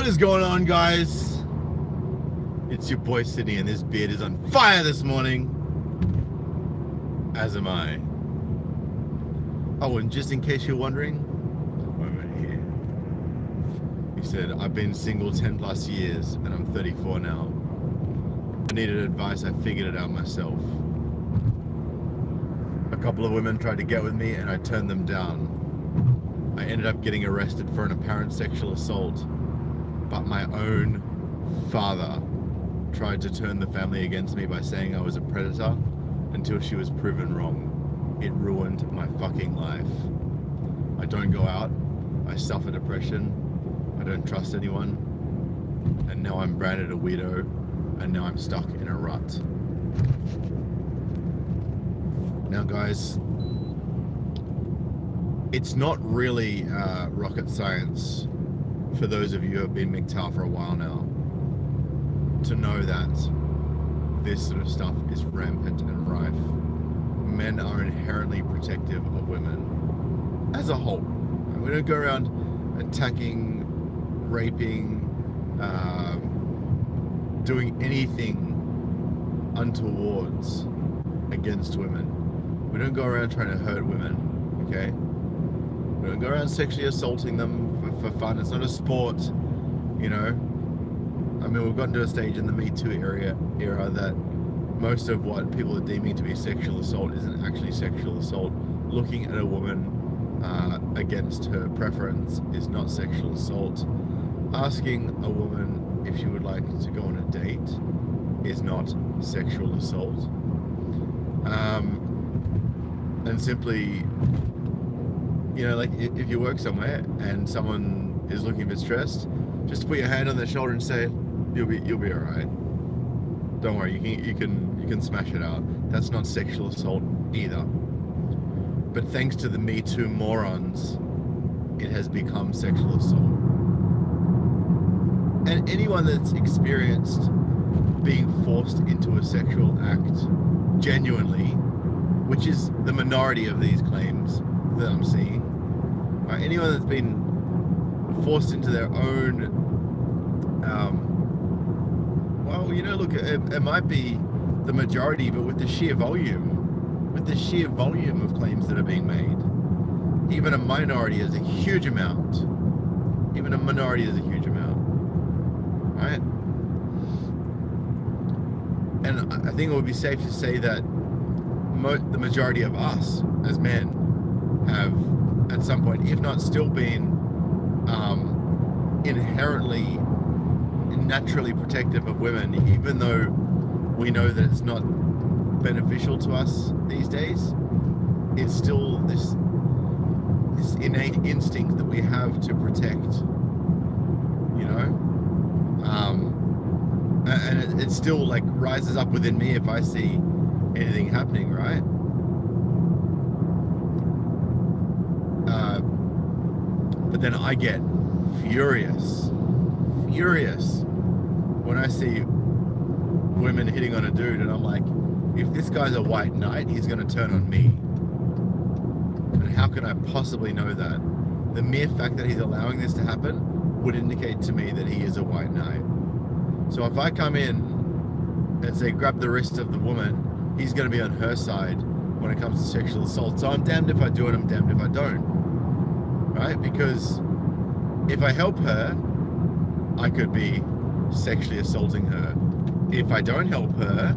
What is going on, guys? It's your boy Sydney, and this beard is on fire this morning. As am I. Oh, and just in case you're wondering, over here. He said, I've been single 10 plus years and I'm 34 now. I needed advice, I figured it out myself. A couple of women tried to get with me and I turned them down. I ended up getting arrested for an apparent sexual assault, but my own father tried to turn the family against me by saying I was a predator until she was proven wrong. It ruined my fucking life. I don't go out. I suffer depression. I don't trust anyone. And now I'm branded a weirdo. And now I'm stuck in a rut. Now, guys, it's not really rocket science for those of you who have been MGTOW for a while now to know that this sort of stuff is rampant and rife. Men are inherently protective of women as a whole. We don't go around attacking, raping, doing anything untowards against women. We don't go around trying to hurt women, okay? We don't go around sexually assaulting them for fun. It's not a sport, you know? I mean, we've gotten to a stage in the MeToo era that most of what people are deeming to be sexual assault isn't actually sexual assault. Looking at a woman against her preference is not sexual assault. Asking a woman if she would like to go on a date is not sexual assault. And simply, you know, like if you work somewhere and someone is looking a bit stressed, just put your hand on their shoulder and say, you'll be all right. Don't worry, you can smash it out. That's not sexual assault either. But thanks to the Me Too morons, it has become sexual assault. And anyone that's experienced being forced into a sexual act genuinely, which is the minority of these claims that I'm seeing, right? Anyone that's been forced into their own, well, you know, look, it might be the majority, but with the sheer volume of claims that are being made, even a minority is a huge amount. Even a minority is a huge amount, right? And I think it would be safe to say that the majority of us as men have, at some point, if not still been inherently, naturally protective of women, even though we know that it's not beneficial to us these days. It's still this innate instinct that we have to protect, you know, and it still like rises up within me if I see anything happening, right? But then I get furious when I see women hitting on a dude, and I'm like, if this guy's a white knight, he's going to turn on me. And how can I possibly know that? The mere fact that he's allowing this to happen would indicate to me that he is a white knight. So if I come in and say, grab the wrist of the woman, he's going to be on her side when it comes to sexual assault. So I'm damned if I do it, I'm damned if I don't. Right? Because if I help her, I could be sexually assaulting her. If I don't help her,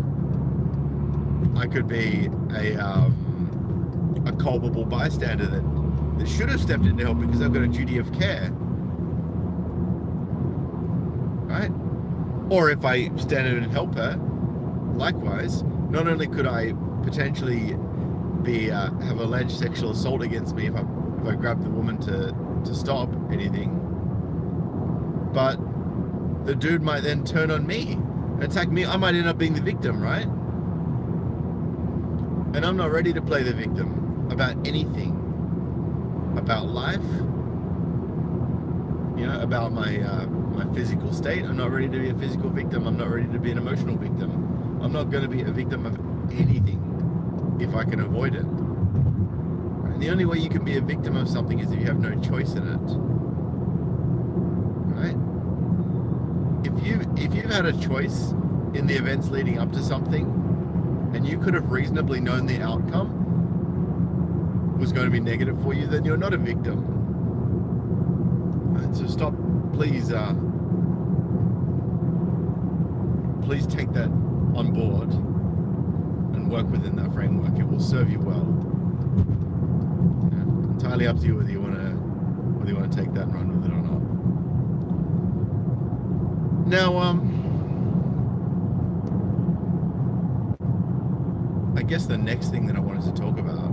I could be a culpable bystander that should have stepped in to help because I've got a duty of care, right? Or if I stand in and help her, likewise, not only could I potentially be have alleged sexual assault against me if I grab the woman to stop anything, but the dude might then turn on me and attack me. I might end up being the victim, right? And I'm not ready to play the victim about anything. About life, you know, about my physical state. I'm not ready to be a physical victim. I'm not ready to be an emotional victim. I'm not going to be a victim of anything if I can avoid it. And the only way you can be a victim of something is if you have no choice in it. Right? you've had a choice in the events leading up to something, and you could have reasonably known the outcome was going to be negative for you, then you're not a victim. So stop, please. Please take that on board and work within that framework. It will serve you well. Entirely up to you whether you want to take that and run with it or not. Now, I guess the next thing that I wanted to talk about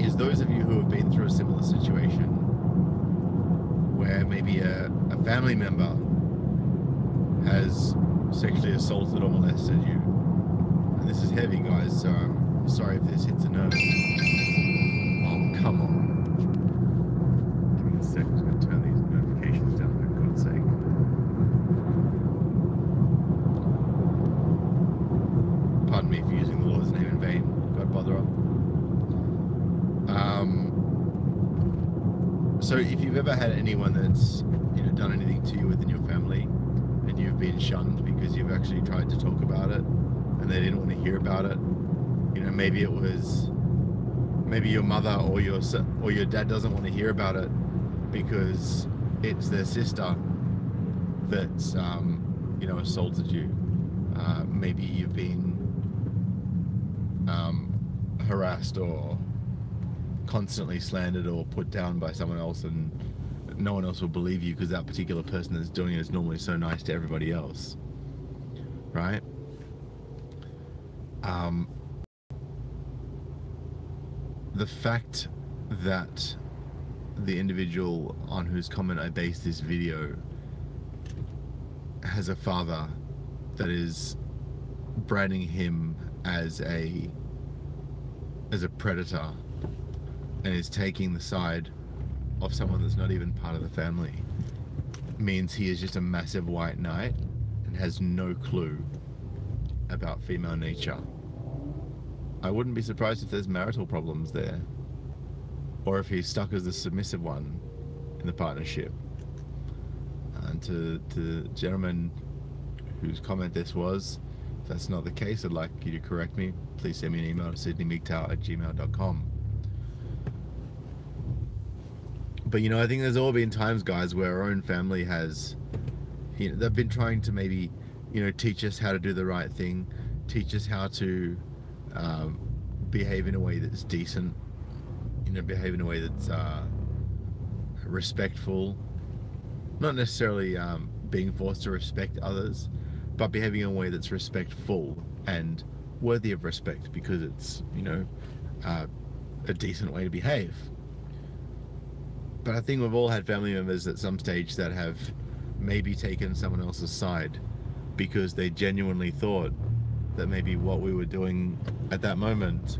is those of you who have been through a similar situation where maybe a family member has sexually assaulted or molested you. And this is heavy, guys, so I'm sorry if this hits a nerve. Oh, come on. Give me a sec, I'm just going to turn these notifications down, for God's sake. Pardon me for using the Lord's name in vain, God botherer. So if you've ever had anyone that's done anything to you within your family, and you've been shunned because you've actually tried to talk about it and they didn't want to hear about it, maybe it was your mother or your dad doesn't want to hear about it because it's their sister that's assaulted you. Maybe you've been harassed or constantly slandered or put down by someone else, and no one else will believe you because that particular person that's doing it is normally so nice to everybody else, right? The fact that the individual on whose comment I based this video has a father that is branding him as a predator and is taking the side of someone that's not even part of the family means he is just a massive white knight and has no clue about female nature. I wouldn't be surprised if there's marital problems there, or if he's stuck as the submissive one in the partnership. And to the gentleman whose comment this was, if that's not the case, I'd like you to correct me. Please send me an email to sydneymigtow@gmail.com. But I think there's all been times, guys, where our own family has, they've been trying to maybe, teach us how to do the right thing, teach us how to behave in a way that's decent, behave in a way that's respectful, not necessarily being forced to respect others, but behaving in a way that's respectful and worthy of respect because it's, a decent way to behave. But I think we've all had family members at some stage that have maybe taken someone else's side because they genuinely thought that maybe what we were doing at that moment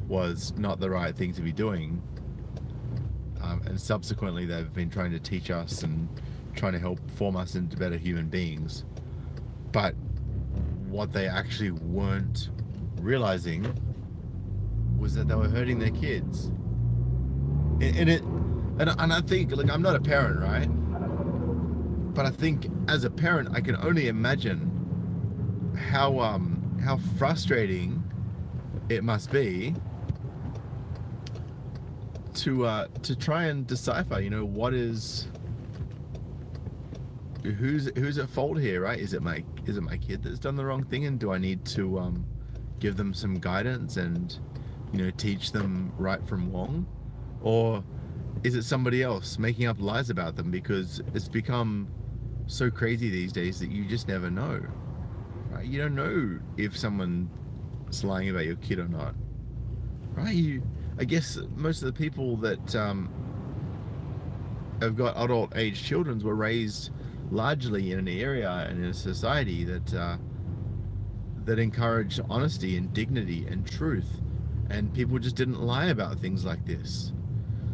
was not the right thing to be doing. And subsequently they've been trying to teach us and trying to help form us into better human beings. But what they actually weren't realizing was that they were hurting their kids. And I think, I'm not a parent, right? But I think as a parent, I can only imagine how frustrating it must be to try and decipher, what is, who's at fault here, right? Is it my kid that's done the wrong thing, and do I need to give them some guidance and teach them right from wrong, or is it somebody else making up lies about them? Because it's become so crazy these days that you just never know, right? You don't know if someone's lying about your kid or not, right? I guess most of the people that have got adult age children were raised largely in an area and in a society that encouraged honesty and dignity and truth, and people just didn't lie about things like this.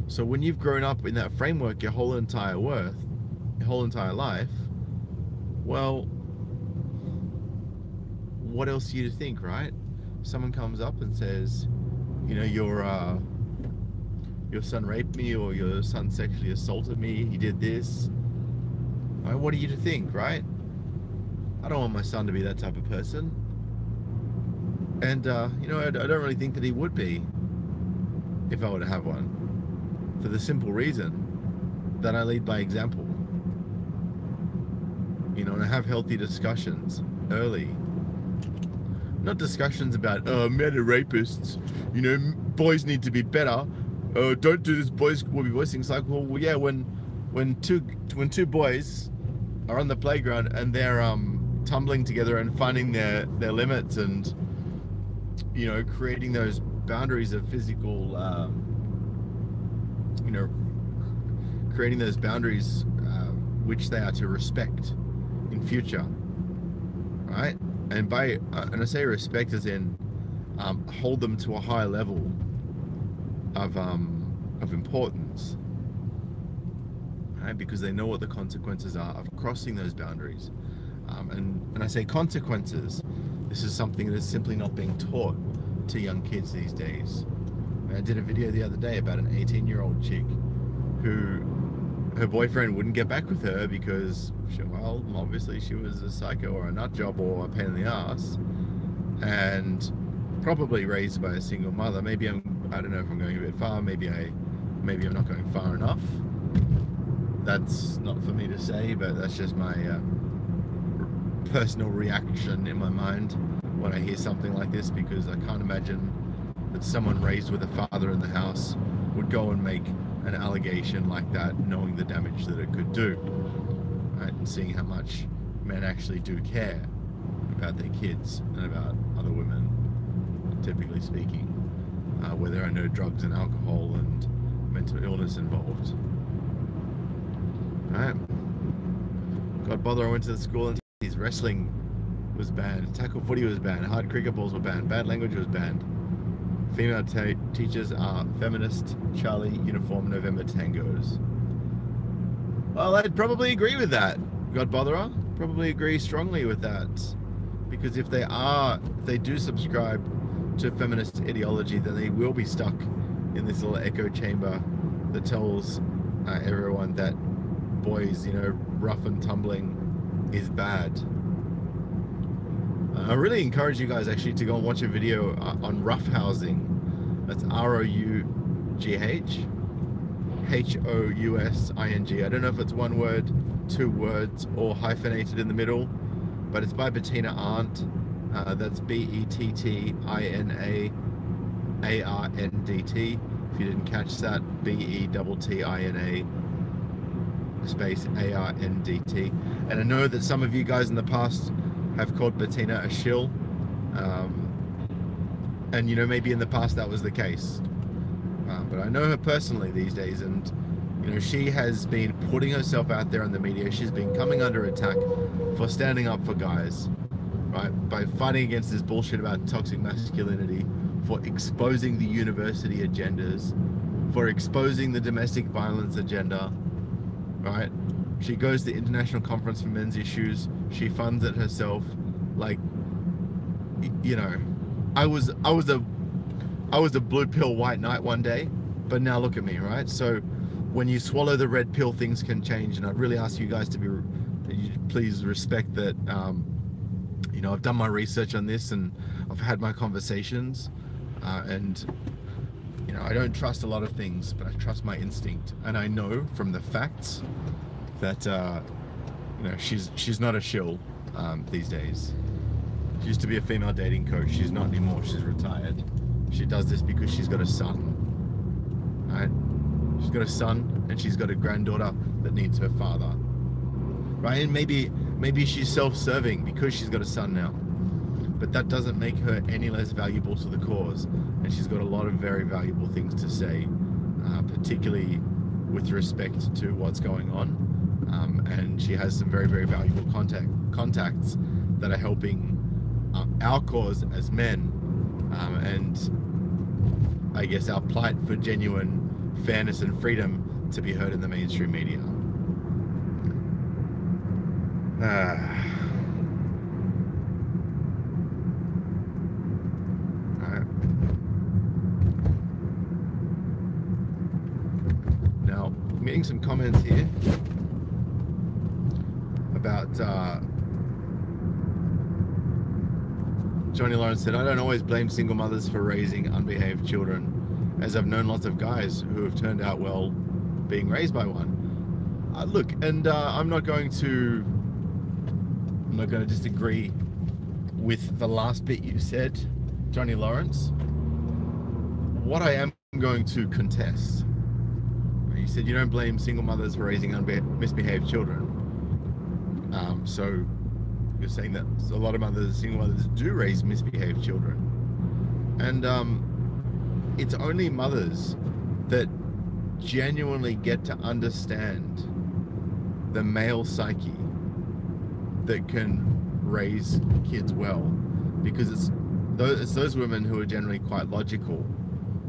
So when you've grown up in that framework your whole entire life, well, what else do you think, right? Someone comes up and says, your son raped me, or your son sexually assaulted me, he did this. What are you to think, right? I don't want my son to be that type of person. And, you know, I don't really think that he would be if I were to have one. For the simple reason that I lead by example. You know, and I have healthy discussions early. Not discussions about, men are rapists. You know, boys need to be better. Don't do this, boys will be voicing. It's like, well, yeah, when two boys are on the playground and they're tumbling together and finding their limits and, you know, creating those boundaries of physical, you know, creating those boundaries which they are to respect in future, right? And and I say respect as in hold them to a higher level of importance, right? Because they know what the consequences are of crossing those boundaries. And I say consequences. This is something that is simply not being taught to young kids these days. I did a video the other day about an 18-year-old chick who her boyfriend wouldn't get back with her because, well, obviously she was a psycho or a nut job or a pain in the ass, and probably raised by a single mother. I don't know if I'm going a bit far. Maybe I'm not going far enough. That's not for me to say, but that's just my personal reaction in my mind when I hear something like this, because I can't imagine that someone raised with a father in the house would go and make an allegation like that, knowing the damage that it could do, right? And seeing how much men actually do care about their kids and about other women, typically speaking, where there are no drugs and alcohol and mental illness involved. All right. God bother, I went to the school and his wrestling was banned, tackle footy was banned, hard cricket balls were banned, bad language was banned. Female teachers are feminist, Charlie, uniform, November tangos. Well, I'd probably agree with that, God botherer. Probably agree strongly with that. Because if they do subscribe to feminist ideology, then they will be stuck in this little echo chamber that tells everyone that boys, you know, rough and tumbling is bad. I really encourage you guys actually to go and watch a video on roughhousing. That's ROUGHHOUSING. I don't know if it's one word, two words, or hyphenated in the middle, but it's by Bettina Arndt. That's BETTINAARNDT. If you didn't catch that, BETTINA space ARNDT. And I know that some of you guys in the past have called Bettina a shill, and you know, maybe in the past that was the case, but I know her personally these days, and you know, she has been putting herself out there in the media. She's been coming under attack for standing up for guys, right, by fighting against this bullshit about toxic masculinity, for exposing the university agendas, for exposing the domestic violence agenda, right? She goes to the International Conference for Men's Issues. She funds it herself. Like, you know, I was a blue pill white knight one day, but now look at me, right? So when you swallow the red pill, things can change. And I'd really ask you guys to please respect that. You know, I've done my research on this and I've had my conversations, and you know, I don't trust a lot of things, but I trust my instinct, and I know from the facts that you know, she's not a shill these days. She used to be a female dating coach. She's not anymore. She's retired. She does this because she's got a son, right? She's got a son and she's got a granddaughter that needs her father, right? And maybe she's self-serving because she's got a son now, but that doesn't make her any less valuable to the cause. And she's got a lot of very valuable things to say, particularly with respect to what's going on. And she has some very, very valuable contacts that are helping our cause as men, and I guess our plight for genuine fairness and freedom to be heard in the mainstream media. Now, I'm getting some comments here. about Johnny Lawrence said, I don't always blame single mothers for raising unbehaved children, as I've known lots of guys who have turned out well being raised by one. Look, and I'm not going to disagree with the last bit you said, Johnny Lawrence. What I am going to contest, you said you don't blame single mothers for raising misbehaved children. So you're saying that a lot of single mothers do raise misbehaved children. And it's only mothers that genuinely get to understand the male psyche that can raise kids well, because it's those women who are generally quite logical,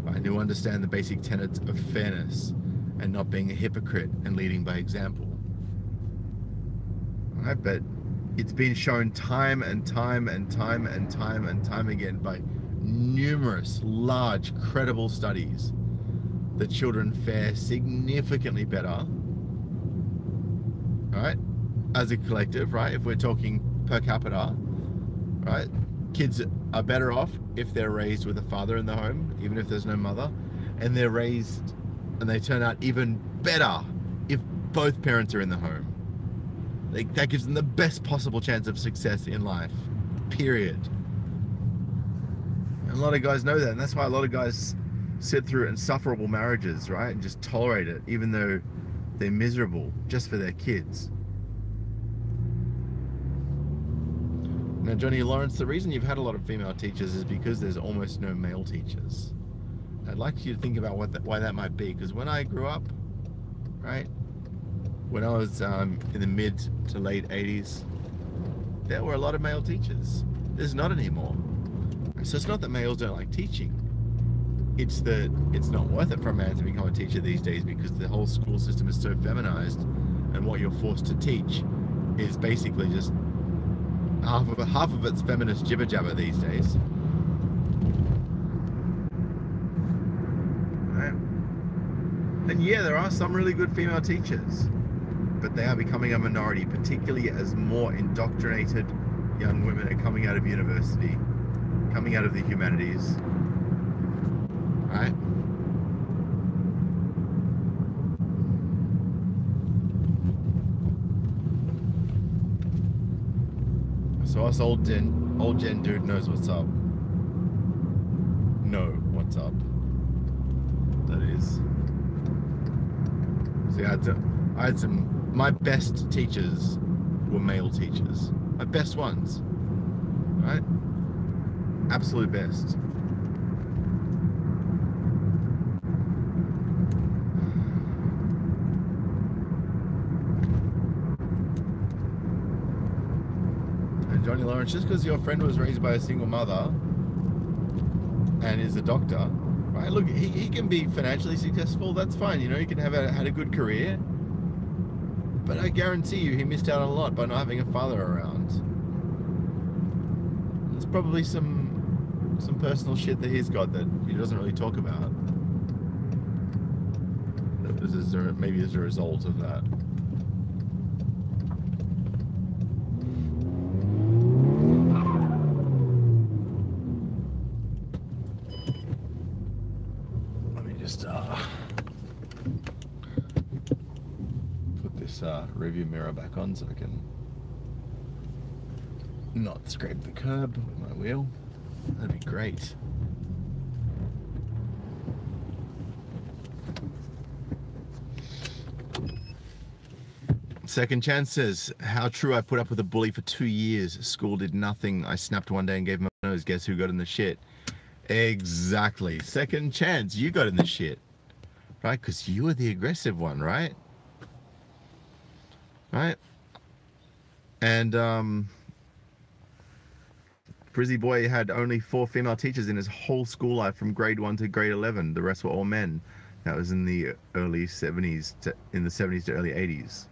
right, who understand the basic tenets of fairness and not being a hypocrite and leading by example. Right? But it's been shown time and time again by numerous large credible studies that children fare significantly better, right, as a collective, right? If we're talking per capita, right? Kids are better off if they're raised with a father in the home, even if there's no mother, and they turn out even better if both parents are in the home. That gives them the best possible chance of success in life, period. And a lot of guys know that, and that's why a lot of guys sit through insufferable marriages, right? And just tolerate it, even though they're miserable, just for their kids. Now, Johnny Lawrence, the reason you've had a lot of female teachers is because there's almost no male teachers. I'd like you to think about why that might be, because when I grew up, right, when I was in the mid to late 80s, there were a lot of male teachers. There's not anymore. So it's not that males don't like teaching. It's that it's not worth it for a man to become a teacher these days, because the whole school system is so feminized, and what you're forced to teach is basically just half of it's feminist jibber jabber these days. Right. And yeah, there are some really good female teachers, but they are becoming a minority, particularly as more indoctrinated young women are coming out of university, coming out of the humanities. Right? So us old gen dude knows what's up. Know what's up. That is. See, I had some. My best teachers were male teachers. My best ones. Right? Absolute best. Johnny Lawrence, just because your friend was raised by a single mother and is a doctor, right? Look, he can be financially successful. That's fine. You know, he can have had a good career. But I guarantee you, he missed out on a lot by not having a father around. There's probably some personal shit that he's got that he doesn't really talk about. Maybe as a result of that. Put this rearview mirror back on so I can not scrape the curb with my wheel. That'd be great. Second chances. How true. I put up with a bully for 2 years. School did nothing. I snapped one day and gave him a nose. Guess who got in the shit? Exactly. Second chance. You got in the shit. Right? Because you were the aggressive one, right? Right? And Brizzy boy had only 4 female teachers in his whole school life from grade 1 to grade 11. The rest were all men. That was in the early 70s to early 80s.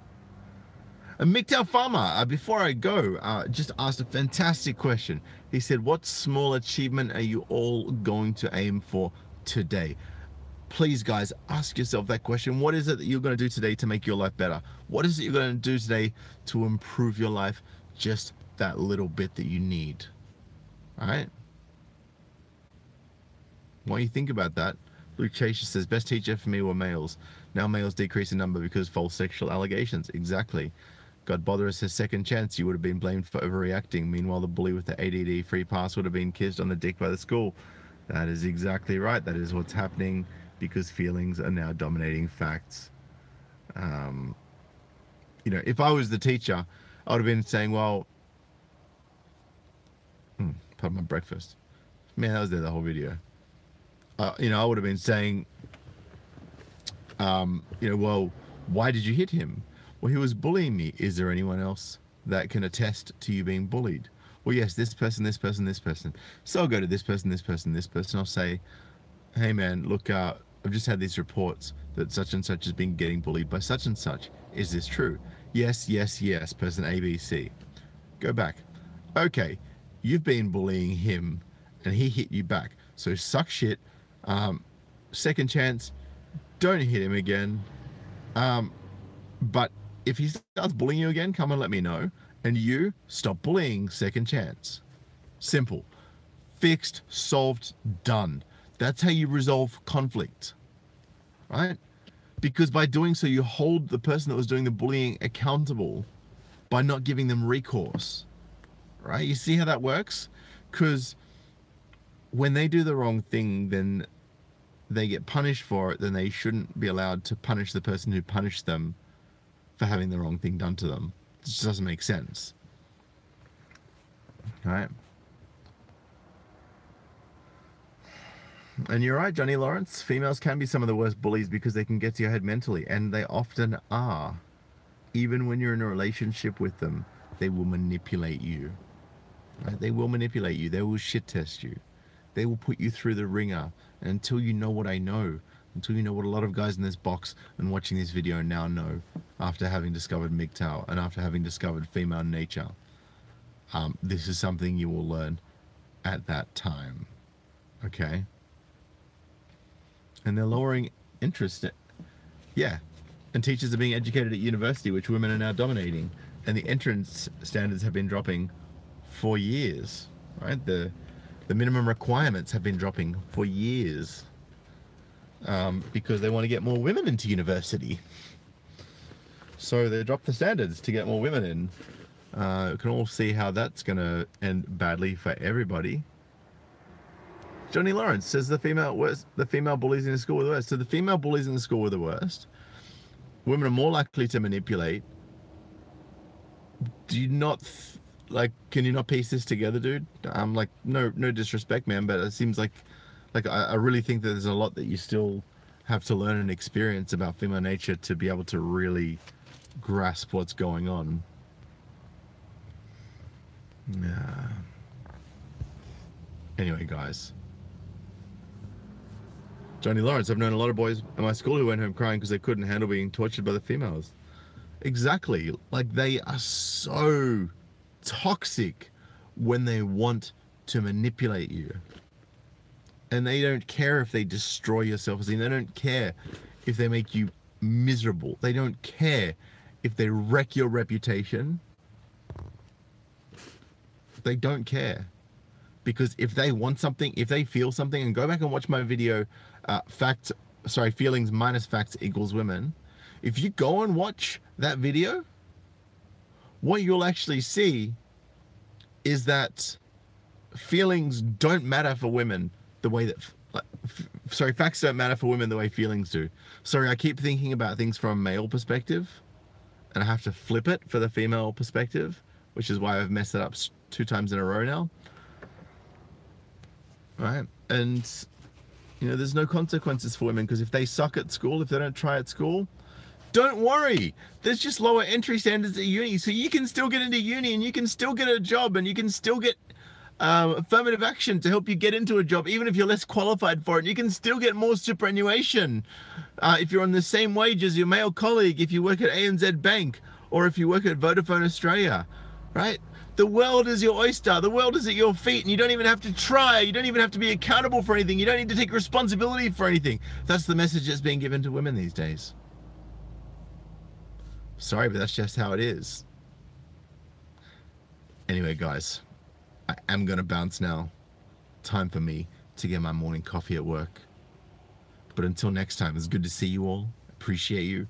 And MGTOW Farmer, before I go, just asked a fantastic question. He said, what small achievement are you all going to aim for today? please, guys, ask yourself that question. What is it that you're going to do today to make your life better? What is it you're going to do today to improve your life just that little bit that you need? All right? While you think about that, Luke Chase says, best teacher for me were males. Now males decrease in number because false sexual allegations. Exactly. God bother us, his second chance. You would have been blamed for overreacting. Meanwhile, the bully with the ADD free pass would have been kissed on the dick by the school. That is exactly right. That is what's happening because feelings are now dominating facts. You know, if I was the teacher, I would have been saying, well, pardon my breakfast. Man, that was there the whole video. You know, I would have been saying, you know, well, why did you hit him? Well, he was bullying me. Is there anyone else that can attest to you being bullied? Well, yes, this person, this person, this person. So I'll go to this person, this person, this person. I'll say, hey, man, look, I've just had these reports that such and such has been getting bullied by such and such. Is this true? Yes, yes, yes, person A, B, C. Go back. Okay, you've been bullying him and he hit you back. So suck shit. Second chance, don't hit him again. But if he starts bullying you again, come and let me know. And you stop bullying, second chance. Simple. Fixed, solved, done. That's how you resolve conflict, right? Because by doing so, you hold the person that was doing the bullying accountable by not giving them recourse, right? You see how that works? Because when they do the wrong thing, then they get punished for it, then they shouldn't be allowed to punish the person who punished them for having the wrong thing done to them. It just doesn't make sense. All right. And you're right, Johnny Lawrence. Females can be some of the worst bullies because they can get to your head mentally, and they often are. Even when you're in a relationship with them, they will manipulate you. Right? They will manipulate you. They will shit test you. They will put you through the ringer. And until you know what I know, until you know what a lot of guys in this box and watching this video now know, after having discovered MGTOW and after having discovered female nature, this is something you will learn at that time. Okay? And they're lowering interest. Yeah. And teachers are being educated at university, which women are now dominating. And the entrance standards have been dropping for years, right? The minimum requirements have been dropping for years because they want to get more women into university. So they drop the standards to get more women in. You can all see how that's going to end badly for everybody. Johnny Lawrence says the female bullies in the school were the worst. So the female bullies in the school were the worst. Women are more likely to manipulate. Do you not can you not piece this together, dude? Like no disrespect, man, but it seems like I really think that there's a lot that you still have to learn and experience about female nature to be able to really grasp what's going on. Yeah. Anyway, guys. Johnny Lawrence, I've known a lot of boys at my school who went home crying because they couldn't handle being tortured by the females. Exactly. Like, they are so toxic when they want to manipulate you. And they don't care if they destroy your self-esteem. They don't care if they make you miserable. They don't care if they wreck your reputation. They don't care. Because if they want something, if they feel something, and go back and watch my video, feelings minus facts equals women. If you go and watch that video, what you'll actually see is that feelings don't matter for women the way that, facts don't matter for women the way feelings do. Sorry, I keep thinking about things from a male perspective, and I have to flip it for the female perspective, which is why I've messed it up 2 times in a row now. Right? And, you know, there's no consequences for women, because if they suck at school, if they don't try at school, don't worry. There's just lower entry standards at uni, so you can still get into uni, and you can still get a job, and you can still get affirmative action to help you get into a job, even if you're less qualified for it. You can still get more superannuation if you're on the same wage as your male colleague, if you work at ANZ Bank, or if you work at Vodafone Australia, right? The world is your oyster. The world is at your feet, and you don't even have to try. You don't even have to be accountable for anything. You don't need to take responsibility for anything. That's the message that's being given to women these days. Sorry, but that's just how it is. Anyway, guys, I am going to bounce now. Time for me to get my morning coffee at work. But until next time, it's good to see you all. Appreciate you.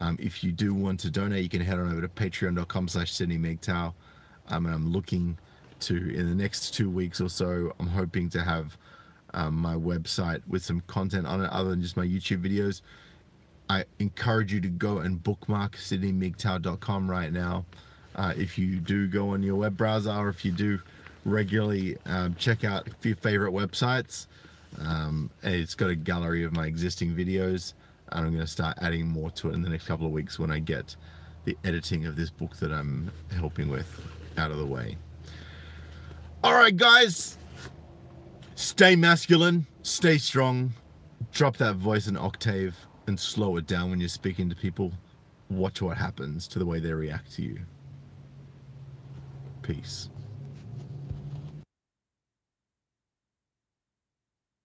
If you do want to donate, you can head on over to patreon.com/SydneyMGTOW. And I'm looking to, in the next 2 weeks or so, I'm hoping to have my website with some content on it other than just my YouTube videos. I encourage you to go and bookmark SydneyMGTOW.com right now. If you do go on your web browser, or if you do regularly check out your favorite websites, it's got a gallery of my existing videos, and I'm going to start adding more to it in the next couple of weeks when I get the editing of this book that I'm helping with out of the way. All right, guys, stay masculine, stay strong, drop that voice an octave and slow it down when you're speaking to people. Watch what happens to the way they react to you. Peace.